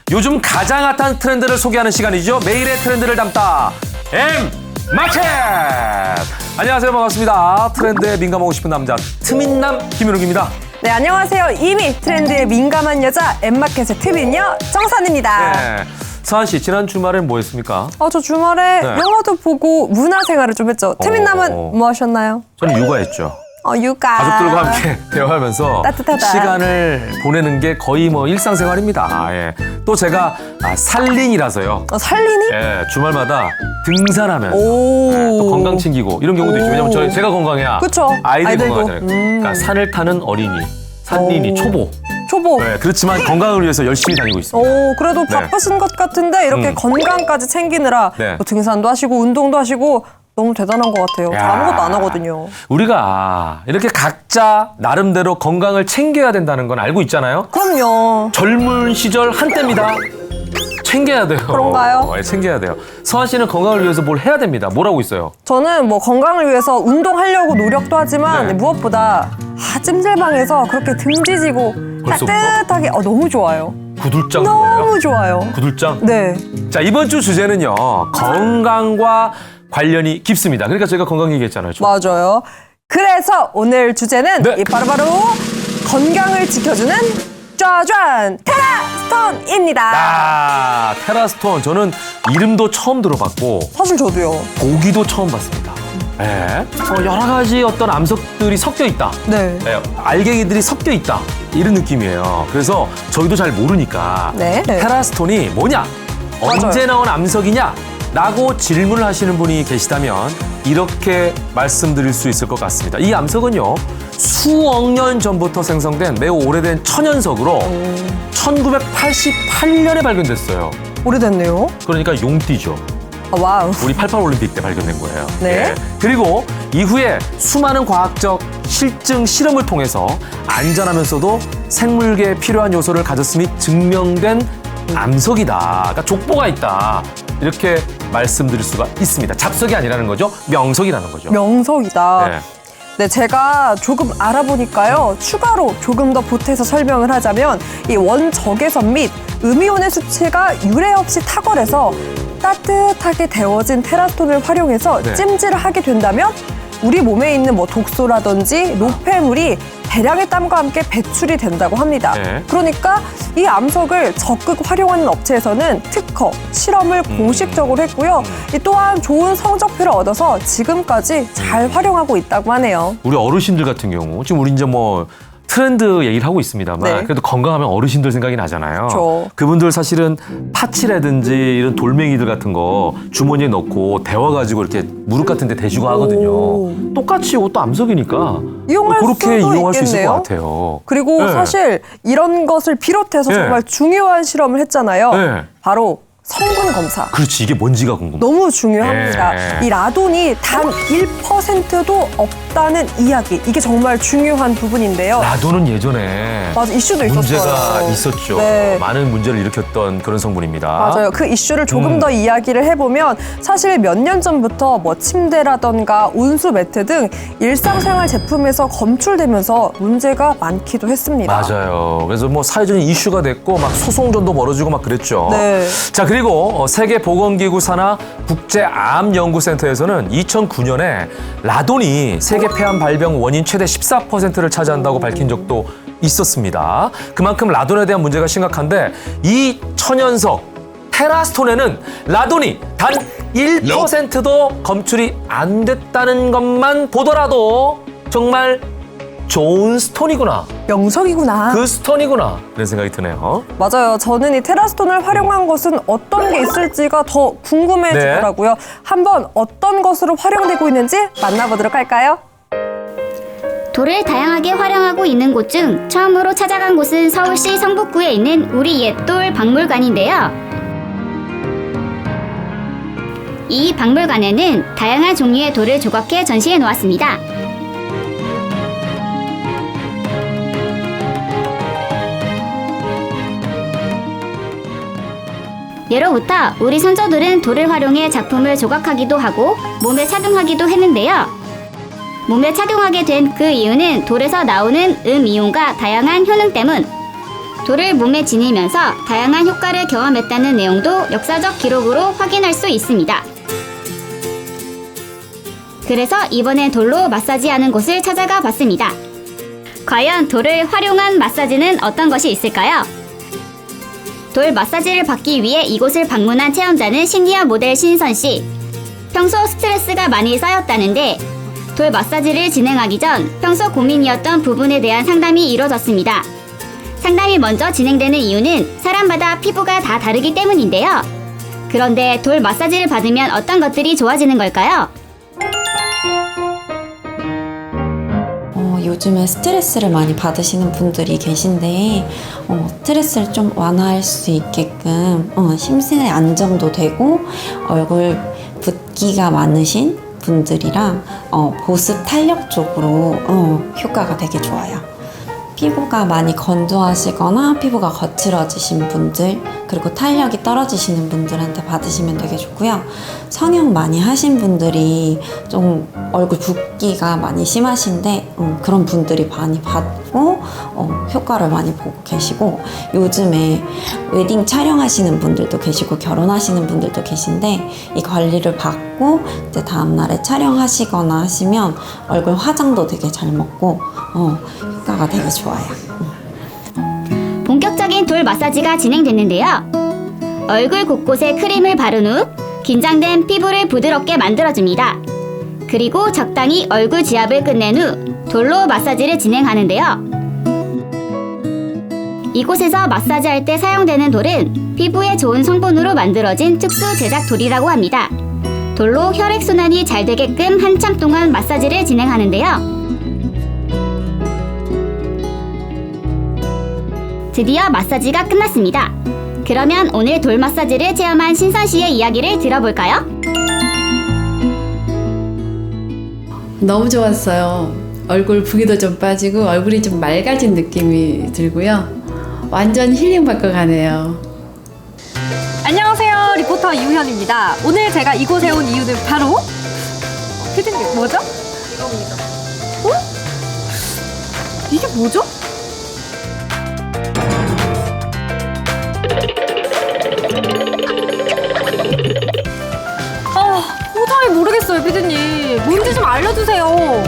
요즘 가장 핫한 트렌드를 소개하는 시간이죠. 매일의 트렌드를 담다 M마켓. 안녕하세요, 반갑습니다. 트렌드에 민감하고 싶은 남자 트민남 김윤욱입니다. 네, 안녕하세요. 이미 트렌드에 민감한 여자 M마켓의 트민녀 정선입니다. 네. 서한 씨, 지난 주말엔 뭐 했습니까? 저 주말에 네. 영화도 보고 문화생활을 좀 했죠. 트민남은 뭐 하셨나요? 저는 육아했죠. 육아. 가족들과 함께 대화하면서 따뜻하다. 시간을 보내는 게 거의 뭐 일상생활입니다. 예. 또 제가 살린이라서요. 살리니? 예, 주말마다 등산하면서 오. 또 건강 챙기고 이런 경우도 있죠. 왜냐면 제가 건강해야 그쵸. 아이들이 아이들도. 건강하잖아요. 그러니까 산을 타는 어린이, 산린이, 초보. 초보. 네, 그렇지만 건강을 위해서 열심히 다니고 있습니다. 그래도 네. 바쁘신 것 같은데 이렇게 건강까지 챙기느라 네. 뭐 등산도 하시고 운동도 하시고 너무 대단한 것 같아요. 저 야. 아무것도 안 하거든요. 우리가 이렇게 각자 나름대로 건강을 챙겨야 된다는 건 알고 있잖아요. 그럼요. 젊은 시절 한때입니다. 챙겨야 돼요. 그런가요? 챙겨야 돼요. 서한 씨는 건강을 위해서 뭘 해야 됩니다. 뭘 하고 있어요? 저는 뭐 건강을 위해서 운동하려고 노력도 하지만 네. 무엇보다 찜질방에서 그렇게 등 지지고 벌써부터? 따뜻하게 너무 좋아요. 구들장 너무 좋아요. 구들장? 네. 자, 이번 주 주제는요. 건강과 관련이 깊습니다. 그러니까 저희가 건강 얘기했잖아요. 맞아요. 그래서 오늘 주제는 네. 바로바로 건강을 지켜주는 짜잔 테라스톤입니다. 테라스톤. 저는 이름도 처음 들어봤고 사실 저도요. 보기도 처음 봤습니다. 네. 여러 가지 어떤 암석들이 섞여 있다. 네. 네, 알갱이들이 섞여 있다. 이런 느낌이에요. 그래서 저희도 잘 모르니까 네. 테라스톤이 뭐냐? 언제 나온 암석이냐? 라고 질문을 하시는 분이 계시다면 이렇게 말씀드릴 수 있을 것 같습니다. 이 암석은요, 수억 년 전부터 생성된 매우 오래된 천연석으로 1988년에 발견됐어요. 오래됐네요. 그러니까 용띠죠. 와우. 우리 88 올림픽 때 발견된 거예요. 네. 예. 그리고 이후에 수많은 과학적 실증 실험을 통해서 안전하면서도 생물계에 필요한 요소를 가졌음이 증명된 암석이다. 그러니까 족보가 있다. 이렇게 말씀드릴 수가 있습니다. 잡석이 아니라는 거죠. 명석이라는 거죠. 명석이다. 네. 네, 제가 조금 알아보니까요. 추가로 조금 더 보태서 설명을 하자면 이 원적외선 및 음이온의 수치가 유례 없이 탁월해서 따뜻하게 데워진 테라스톤을 활용해서 네. 찜질을 하게 된다면 우리 몸에 있는 뭐 독소라든지 노폐물이 대량의 땀과 함께 배출이 된다고 합니다. 네. 그러니까 이 암석을 적극 활용하는 업체에서는 특허, 실험을 공식적으로 했고요. 이 또한 좋은 성적표를 얻어서 지금까지 잘 활용하고 있다고 하네요. 우리 어르신들 같은 경우 지금 우리 이제 뭐 트렌드 얘기를 하고 있습니다만 네. 그래도 건강하면 어르신들 생각이 나잖아요. 그렇죠. 그분들 사실은 파치라든지 이런 돌멩이들 같은 거 주머니에 넣고 데워가지고 이렇게 무릎 같은 데 대주고 하거든요. 오. 똑같이 이것도 암석이니까 이용할 그렇게 수도 이용할 수 있을 있겠네요. 것 같아요. 그리고 네. 사실 이런 것을 비롯해서 네. 정말 중요한 실험을 했잖아요. 네. 바로 성분 검사. 그렇지, 이게 뭔지가 궁금해. 너무 중요합니다. 네. 이 라돈이 단 1%도 없다는 이야기. 이게 정말 중요한 부분인데요. 라돈은 예전에 맞아, 이슈도 문제가 있었어요. 있었죠. 네. 많은 문제를 일으켰던 그런 성분입니다. 맞아요. 그 이슈를 조금 더 이야기를 해보면 사실 몇 년 전부터 뭐 침대라던가 온수 매트 등 일상생활 제품에서 검출되면서 문제가 많기도 했습니다. 맞아요. 그래서 뭐 사회적인 이슈가 됐고 막 소송전도 벌어지고 막 그랬죠. 네. 자, 그리고 세계보건기구 산하 국제암연구센터에서는 2009년에 라돈이 세계 폐암 발병 원인 최대 14%를 차지한다고 밝힌 적도 있었습니다. 그만큼 라돈에 대한 문제가 심각한데 이 천연석 테라스톤에는 라돈이 단 1%도 검출이 안 됐다는 것만 보더라도 정말 좋은 스톤이구나. 명석이구나. 그 스톤이구나. 이런 생각이 드네요. 맞아요. 저는 이 테라스톤을 활용한 것은 어떤 게 있을지가 더 궁금해지더라고요. 한번 어떤 것으로 활용되고 있는지 만나보도록 할까요? 돌을 다양하게 활용하고 있는 곳 중 처음으로 찾아간 곳은 서울시 성북구에 있는 우리 옛돌 박물관인데요. 이 박물관에는 다양한 종류의 돌을 조각해 전시해 놓았습니다. 예로부터 우리 선조들은 돌을 활용해 작품을 조각하기도 하고 몸에 착용하기도 했는데요. 몸에 착용하게 된 그 이유는 돌에서 나오는 음이온과 다양한 효능 때문, 돌을 몸에 지니면서 다양한 효과를 경험했다는 내용도 역사적 기록으로 확인할 수 있습니다. 그래서 이번엔 돌로 마사지하는 곳을 찾아가 봤습니다. 과연 돌을 활용한 마사지는 어떤 것이 있을까요? 돌 마사지를 받기 위해 이곳을 방문한 체험자는 시니어 모델 신선 씨. 평소 스트레스가 많이 쌓였다는데 돌 마사지를 진행하기 전 평소 고민이었던 부분에 대한 상담이 이루어졌습니다. 상담이 먼저 진행되는 이유는 사람마다 피부가 다 다르기 때문인데요. 그런데 돌 마사지를 받으면 어떤 것들이 좋아지는 걸까요? 요즘에 스트레스를 많이 받으시는 분들이 계신데 스트레스를 좀 완화할 수 있게끔 심신의 안정도 되고 얼굴 붓기가 많으신 분들이랑 보습 탄력 쪽으로 효과가 되게 좋아요. 피부가 많이 건조하시거나 피부가 거칠어지신 분들 그리고 탄력이 떨어지시는 분들한테 받으시면 되게 좋고요. 성형 많이 하신 분들이 좀 얼굴 붓기가 많이 심하신데 그런 분들이 많이 받고 효과를 많이 보고 계시고 요즘에 웨딩 촬영하시는 분들도 계시고 결혼하시는 분들도 계신데 이 관리를 받고 이제 다음날에 촬영하시거나 하시면 얼굴 화장도 되게 잘 먹고 효과가 되게 좋아요. 본격적인 돌 마사지가 진행됐는데요. 얼굴 곳곳에 크림을 바른 후 긴장된 피부를 부드럽게 만들어줍니다. 그리고 적당히 얼굴 지압을 끝낸 후 돌로 마사지를 진행하는데요. 이곳에서 마사지할 때 사용되는 돌은 피부에 좋은 성분으로 만들어진 특수 제작 돌이라고 합니다. 돌로 혈액순환이 잘 되게끔 한참 동안 마사지를 진행하는데요. 드디어 마사지가 끝났습니다. 그러면 오늘 돌 마사지를 체험한 신선 씨의 이야기를 들어볼까요? 너무 좋았어요. 얼굴 붓기도 좀 빠지고 얼굴이 좀 맑아진 느낌이 들고요. 완전 힐링 받고 가네요. 안녕하세요. 리포터 이우현입니다. 오늘 제가 이곳에 온 이유는 바로 피디님 뭐죠? 이겁니다. 이게 뭐죠? 도저히 모르겠어요, 피디님. 뭔지 좀 알려주세요.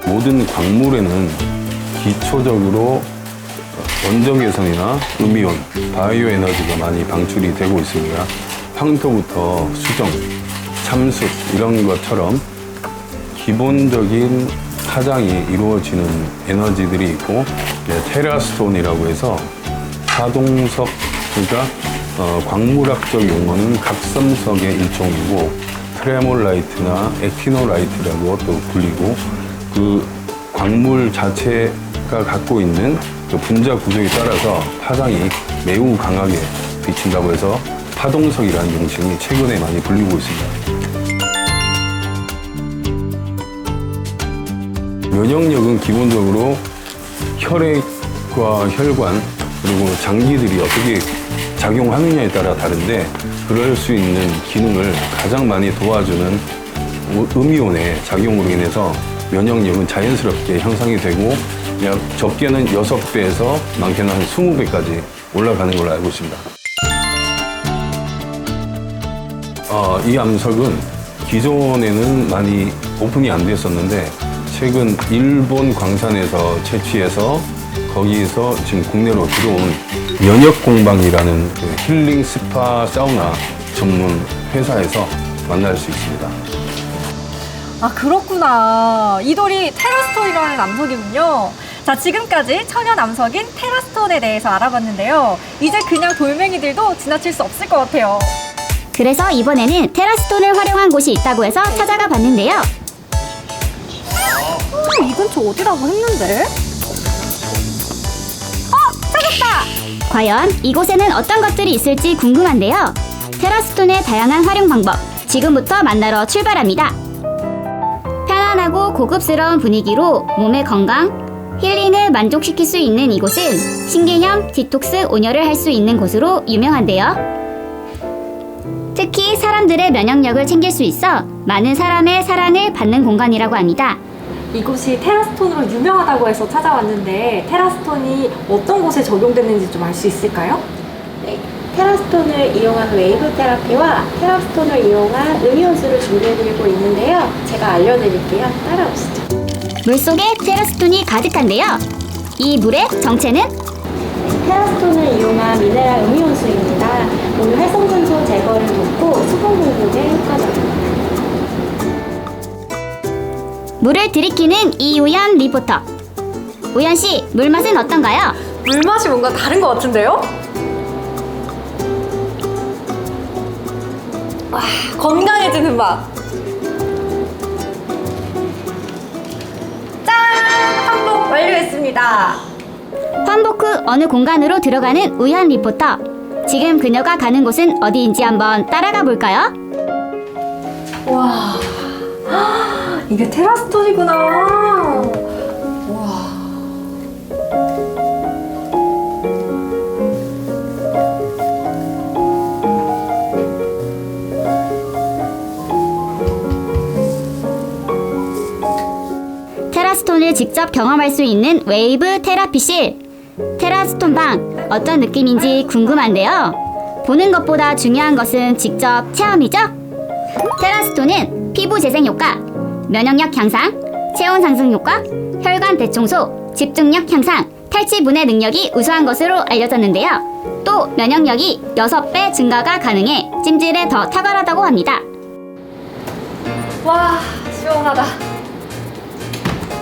모든 광물에는 기초적으로 원적 개선이나 음이온, 바이오 에너지가 많이 방출이 되고 있습니다. 황토부터 수정, 참숯 이런 것처럼 기본적인 파장이 이루어지는 에너지들이 있고 테라스톤이라고 해서 파동석, 그러니까 광물학적 용어는 각성석의 일종이고 트레몰라이트나 액티노라이트라고 또 불리고 그 광물 자체가 갖고 있는 그 분자 구조에 따라서 파장이 매우 강하게 비친다고 해서 파동석이라는 명칭이 최근에 많이 불리고 있습니다. 면역력은 기본적으로 혈액과 혈관 그리고 장기들이 어떻게 작용하느냐에 따라 다른데 그럴 수 있는 기능을 가장 많이 도와주는 음이온의 작용으로 인해서 면역력은 자연스럽게 형성이 되고 약 적게는 6배에서 많게는 한 20배까지 올라가는 걸로 알고 있습니다. 이 암석은 기존에는 많이 오픈이 안 됐었는데 최근 일본 광산에서 채취해서 거기에서 지금 국내로 들어온 면역공방이라는 그 힐링 스파 사우나 전문 회사에서 만날 수 있습니다. 아, 그렇구나. 이 돌이 테라스톤이라는 암석이군요. 자, 지금까지 천연 암석인 테라스톤에 대해서 알아봤는데요. 이제 그냥 돌멩이들도 지나칠 수 없을 것 같아요. 그래서 이번에는 테라스톤을 활용한 곳이 있다고 해서 찾아가 봤는데요. 이 근처 어디라고 했는데? 찾았다! 과연 이곳에는 어떤 것들이 있을지 궁금한데요. 테라스톤의 다양한 활용 방법, 지금부터 만나러 출발합니다. 편안하고 고급스러운 분위기로 몸의 건강, 힐링을 만족시킬 수 있는 이곳은 신개념 디톡스 온열을 할 수 있는 곳으로 유명한데요. 특히 사람들의 면역력을 챙길 수 있어 많은 사람의 사랑을 받는 공간이라고 합니다. 이곳이 테라스톤으로 유명하다고 해서 찾아왔는데 테라스톤이 어떤 곳에 적용됐는지 좀 알 수 있을까요? 네, 테라스톤을 이용한 웨이브 테라피와 테라스톤을 이용한 음이온수를 준비해드리고 있는데요. 제가 알려드릴게요. 따라오시죠. 물속에 테라스톤이 가득한데요. 이 물의 정체는? 테라스톤을 이용한 미네랄 음이온수입니다. 오늘 활성산소 제거를 돕고 수분 공급에 효과적입니다. 물을 들이키는 이우연 리포터. 우연 씨, 물 맛은 어떤가요? 물맛이 뭔가 다른 것 같은데요? 와, 건강해지는 맛. 짠! 환복 완료했습니다. 환복 후 어느 공간으로 들어가는 우연 리포터. 지금 그녀가 가는 곳은 어디인지 한번 따라가 볼까요? 와, 이게 테라스톤이구나. 와. 테라스톤을 직접 경험할 수 있는 웨이브 테라피실. 테라스톤 방 어떤 느낌인지 궁금한데요. 보는 것보다 중요한 것은 직접 체험이죠. 테라스톤은 피부 재생 효과, 면역력 향상, 체온 상승 효과, 혈관 대청소, 집중력 향상, 탈취 분해 능력이 우수한 것으로 알려졌는데요. 또 면역력이 6배 증가가 가능해 찜질에 더 탁월하다고 합니다. 와, 시원하다.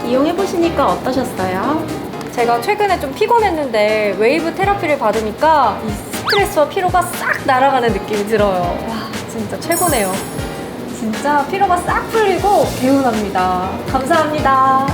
이용해보시니까 어떠셨어요? 제가 최근에 좀 피곤했는데 웨이브 테라피를 받으니까 이 스트레스와 피로가 싹 날아가는 느낌이 들어요. 와, 진짜 최고네요. 진짜 피로가 싹 풀리고 개운합니다. 감사합니다.